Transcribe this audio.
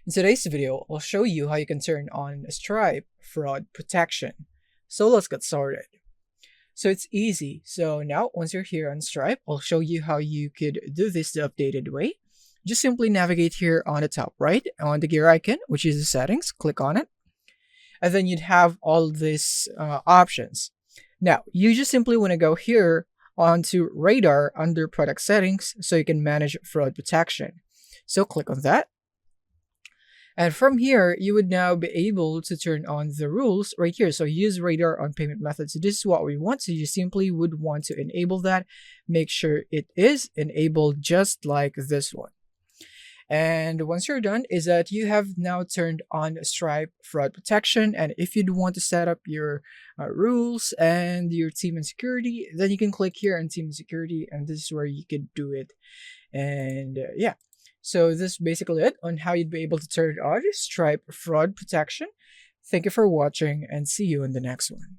In today's video, I'll show you how you can turn on Stripe fraud protection. So let's get started. So it's easy. So now once you're here on Stripe, I'll show you how you could do this the updated way. Just simply navigate here on the top right on the gear icon, which is the settings, click on it. And then you'd have all these options. Now, you just simply want to go here onto Radar under product settings so you can manage fraud protection. So click on that. And from here, you would now be able to turn on the rules right here. So use Radar on payment methods. So this is what we want. So you simply would want to enable that. Make sure it is enabled just like this one. And once you're done is that you have now turned on Stripe fraud protection. And if you'd want to set up your rules and your team and security, then you can click here on team and security, and this is where you could do it. And yeah. So this is basically it on how you'd be able to turn on Stripe fraud protection. Thank you for watching and see you in the next one.